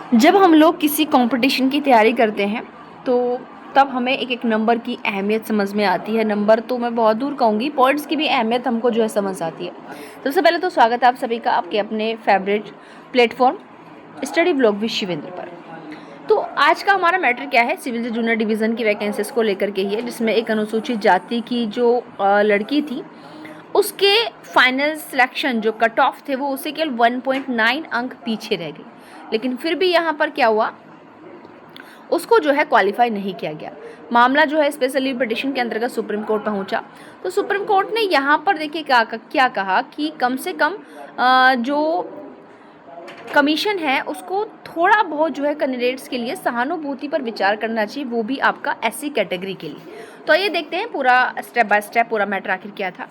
जब हम लोग किसी कंपटीशन की तैयारी करते हैं तो तब हमें एक एक नंबर की अहमियत समझ में आती है। नंबर तो मैं बहुत दूर कहूँगी, पॉइंट्स की भी अहमियत हमको जो है समझ आती है। सबसे पहले तो स्वागत है आप सभी का आपके अपने favourite platform study blog with Shivendra पर। तो आज का हमारा मैटर क्या है, सिविल जूनियर डिवीज़न की वैकेंसीज को लेकर के ही है, जिसमें एक अनुसूचित जाति की जो लड़की थी उसके फाइनल सिलेक्शन जो कट ऑफ थे वो उसे केवल 1.9 अंक पीछे रह गई। लेकिन फिर भी यहाँ पर क्या हुआ, उसको जो है क्वालिफाई नहीं किया गया। मामला जो है स्पेशल पिटिशन के अंतर्गत सुप्रीम कोर्ट पहुंचा। तो सुप्रीम कोर्ट ने यहाँ पर देखिए क्या कहा कि कम से कम जो कमीशन है उसको थोड़ा बहुत जो है कैंडिडेट्स के लिए सहानुभूति पर विचार करना चाहिए, वो भी आपका एससी कैटेगरी के लिए। तो ये देखते हैं पूरा स्टेप बाय स्टेप पूरा मैटर आखिर क्या था।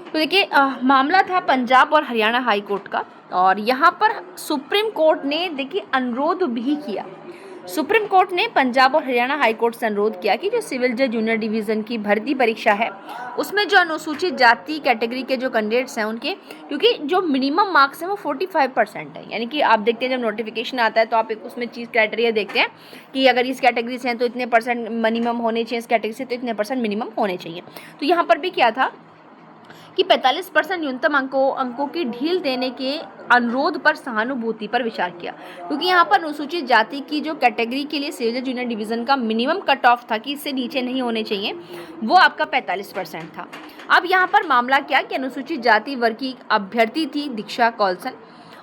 तो देखिए मामला था पंजाब और हरियाणा हाई कोर्ट का, और यहाँ पर सुप्रीम कोर्ट ने देखिए अनुरोध भी किया। सुप्रीम कोर्ट ने पंजाब और हरियाणा हाई कोर्ट से अनुरोध किया कि जो सिविल जज जूनियर डिवीज़न की भर्ती परीक्षा है उसमें जो अनुसूचित जाति कैटेगरी के जो कैंडिडेट्स हैं उनके, क्योंकि जो मिनिमम मार्क्स हैं वो 45% है। यानी कि आप देखते हैं जब नोटिफिकेशन आता है तो आप एक उसमें चीज़ क्राइटेरिया देखते हैं कि अगर इस कैटेगरी से हैं तो इतने परसेंट मिनिमम होने चाहिए, इस कैटेगरी से तो इतने परसेंट मिनिमम होने चाहिए। तो यहाँ पर भी क्या था कि 45% न्यूनतम अंकों की ढील देने के अनुरोध पर सहानुभूति पर विचार किया, क्योंकि यहाँ पर अनुसूचित जाति की जो कैटेगरी के लिए सिविल जूनियर डिवीज़न का मिनिमम कट ऑफ था कि इससे नीचे नहीं होने चाहिए, वो आपका 45% था। अब यहाँ पर मामला क्या कि अनुसूचित जाति वर्ग की अभ्यर्थी थी दीक्षा कौलसन,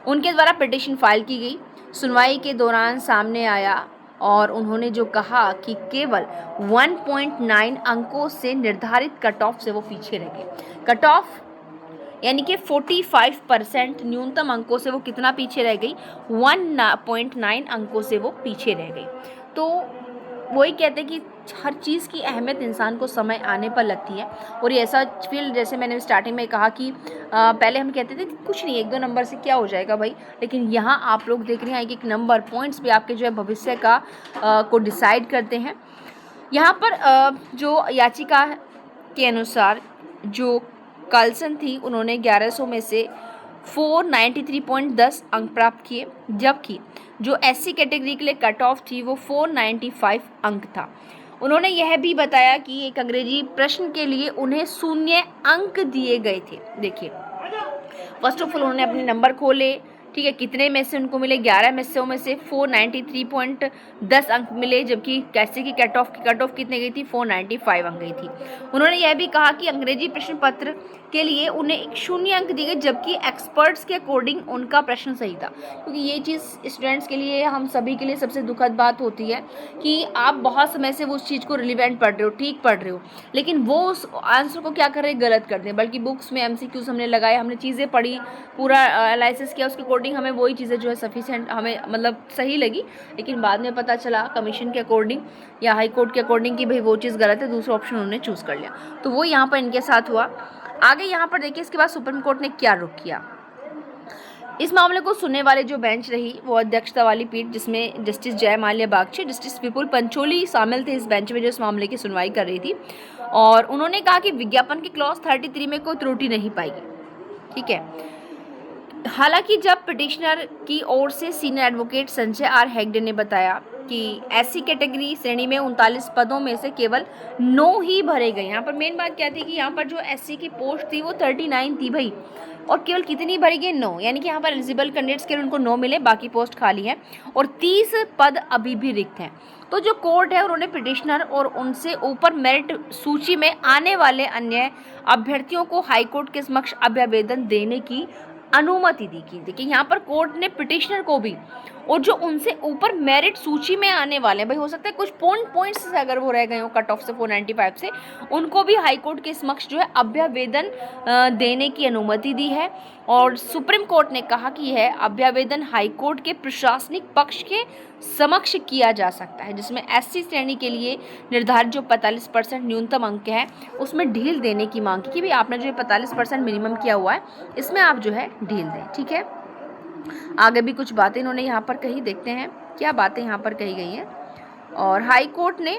उनके द्वारा पिटीशन फाइल की गई। सुनवाई के दौरान सामने आया और उन्होंने जो कहा कि केवल 1.9 अंकों से निर्धारित कट ऑफ से वो पीछे रह गए। कट ऑफ यानी कि 45% न्यूनतम अंकों से वो कितना पीछे रह गई, 1.9 अंकों से वो पीछे रह गई। तो वही कहते हैं कि हर चीज़ की अहमियत इंसान को समय आने पर लगती है, और ये ऐसा फील्ड, जैसे मैंने स्टार्टिंग में कहा कि पहले हम कहते थे कि कुछ नहीं, एक दो नंबर से क्या हो जाएगा भाई, लेकिन यहाँ आप लोग देख रहे हैं एक नंबर पॉइंट्स भी आपके जो है भविष्य का को डिसाइड करते हैं। यहाँ पर जो याचिका के अनुसार जो कल्सन थी उन्होंने 1100 में से 493.10 अंक प्राप्त किए, जबकि जो एससी कैटेगरी के लिए कट ऑफ थी वो 495 अंक था। उन्होंने यह भी बताया कि एक अंग्रेजी प्रश्न के लिए उन्हें 0 अंक दिए गए थे। देखिए फर्स्ट ऑफ ऑल उन्होंने अपने नंबर खोले, ठीक है, कितने में से उनको मिले, 11 में से 493.10 अंक मिले, जबकि कैसे की कट ऑफ कितने गई थी, 495 अंक गई थी। उन्होंने यह भी कहा कि अंग्रेजी प्रश्न पत्र के लिए उन्हें एक 0 अंक दिए गए, जबकि एक्सपर्ट्स के अकॉर्डिंग उनका प्रश्न सही था। क्योंकि ये चीज़ स्टूडेंट्स के लिए, हम सभी के लिए सबसे दुखद बात होती है कि आप बहुत समय से वो उस चीज़ को रिलेवेंट पढ़ रहे हो, ठीक पढ़ रहे हो, लेकिन वो उस आंसर को क्या कर रहे हैं, गलत कर दें। बल्कि बुक्स में एमसीक्यूज हमने लगाए, हमने चीज़ें पढ़ी, पूरा एनालिसिस किया, उसके अकॉर्डिंग हमें वही चीज़ें जो है सफिशिएंट हमें मतलब सही लगी, लेकिन बाद में पता चला कमीशन के अकॉर्डिंग या हाई कोर्ट के अकॉर्डिंग कि भाई वो चीज़ गलत है, दूसरा ऑप्शन उन्होंने चूज़ कर लिया। तो वो यहाँ पर इनके साथ हुआ। आगे यहाँ पर देखिए इसके बाद सुप्रीम कोर्ट ने क्या रुख किया। इस मामले को सुनने वाले जो बेंच रही वो अध्यक्षता वाली पीठ, जिसमें जस्टिस जयमाल्या बागची, जस्टिस विपुल पंचोली शामिल थे इस बेंच में जो इस मामले की सुनवाई कर रही थी, और उन्होंने कहा कि विज्ञापन की क्लॉज 33 में कोई त्रुटि नहीं पाएगी। ठीक है, हालांकि जब पिटिशनर की ओर से senior advocate Sanjay R Hegde ने बताया कि एससी कैटेगरी श्रेणी में 39 पदों में से केवल 9 ही भरे गए। यहाँ पर मेन बात क्या थी कि यहाँ पर जो एससी की पोस्ट थी वो 39 थी भाई, और केवल कितनी भरी गई, 9। यानी कि यहाँ पर एलिजिबल कैंडिडेट्स के लिए उनको 9 मिले, बाकी पोस्ट खाली है, और 30 पद अभी भी रिक्त हैं। तो जो कोर्ट है उन्होंने पिटिशनर और उनसे ऊपर मेरिट सूची में आने वाले अन्य अभ्यर्थियों को हाईकोर्ट के समक्ष अभ्यावेदन देने की अनुमति दी की। देखिए यहाँ पर कोर्ट ने पिटिशनर को भी और जो उनसे ऊपर मेरिट सूची में आने वाले, भाई हो सकता है कुछ पॉइंट्स से अगर वो रह गए हो कट ऑफ से 495 से, उनको भी हाई कोर्ट के समक्ष जो है अभ्यावेदन देने की अनुमति दी है। और सुप्रीम कोर्ट ने कहा कि यह अभ्यावेदन हाई कोर्ट के प्रशासनिक पक्ष के समक्ष किया जा सकता है, जिसमें एससी श्रेणी के लिए निर्धारित जो 45% न्यूनतम अंक है उसमें ढील देने की मांग की कि भाई आपने जो 45% मिनिमम किया हुआ है इसमें आप जो है ढील दें। ठीक है, आगे भी कुछ बातें इन्होंने यहाँ पर कही, देखते हैं क्या बातें यहाँ पर कही गई हैं। और हाई कोर्ट ने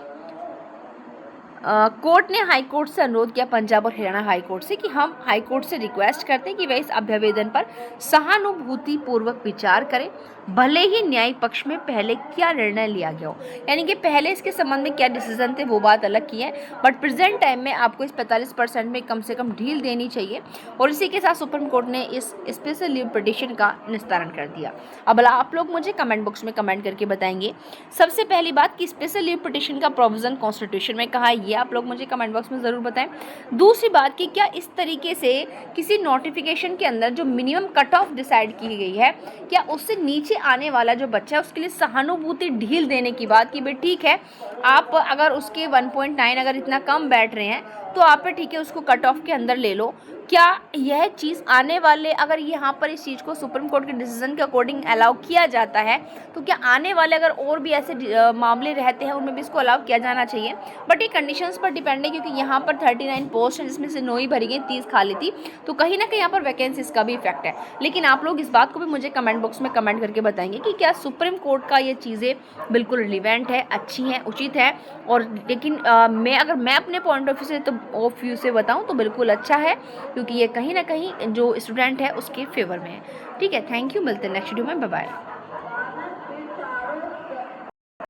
कोर्ट ने हाई कोर्ट से अनुरोध किया, पंजाब और हरियाणा हाई कोर्ट से, कि हम हाई कोर्ट से रिक्वेस्ट करते हैं कि वह इस अभ्यावेदन पर सहानुभूतिपूर्वक विचार करें, भले ही न्यायिक पक्ष में पहले क्या निर्णय लिया गया हो। यानी कि पहले इसके संबंध में क्या डिसीजन थे वो बात अलग की है, बट प्रेजेंट टाइम में आपको इस 45% में कम से कम ढील देनी चाहिए। और इसी के साथ सुप्रीम कोर्ट ने इस स्पेशल लीव पिटीशन का निस्तारण कर दिया। अब आप लोग मुझे कमेंट बॉक्स में कमेंट करके बताएंगे सबसे पहली बात कि स्पेशल लीव पिटीशन का प्रोविजन कॉन्स्टिट्यूशन में कहा है, ये आप लोग मुझे कमेंट बॉक्स में ज़रूर बताएं। दूसरी बात कि क्या इस तरीके से किसी नोटिफिकेशन के अंदर जो मिनिमम कट ऑफ डिसाइड की गई है, क्या उससे नीचे आने वाला जो बच्चा है उसके लिए सहानुभूति ढील देने की बात की भाई ठीक है, आप अगर उसके 1.9 अगर इतना कम बैठ रहे हैं तो आप ठीक है उसको कट ऑफ के अंदर ले लो। क्या यह चीज़ आने वाले, अगर यहाँ पर इस चीज़ को सुप्रीम कोर्ट के डिसीजन के अकॉर्डिंग अलाउ किया जाता है तो क्या आने वाले अगर और भी ऐसे मामले रहते हैं उनमें भी इसको अलाउ किया जाना चाहिए। बट ये कंडीशंस पर डिपेंड है, क्योंकि यहाँ पर 39 पोस्ट है जिसमें से 9 ही भरी गई, 30 खाली थी, तो कहीं ना कहीं यहाँ पर वैकेंसीज का भी इफेक्ट है। लेकिन आप लोग इस बात को भी मुझे कमेंट बॉक्स में कमेंट करके बताएंगे कि क्या सुप्रीम कोर्ट का ये चीज़ें बिल्कुल रिलीवेंट है, अच्छी हैं, उचित है। और लेकिन मैं अपने पॉइंट ऑफ व्यू से बताऊँ तो बिल्कुल अच्छा है, क्योंकि ये कहीं ना कहीं जो स्टूडेंट है उसके फेवर में है। ठीक है, थैंक यू, मिलते हैं नेक्स्ट वीडियो में, बाय बाय।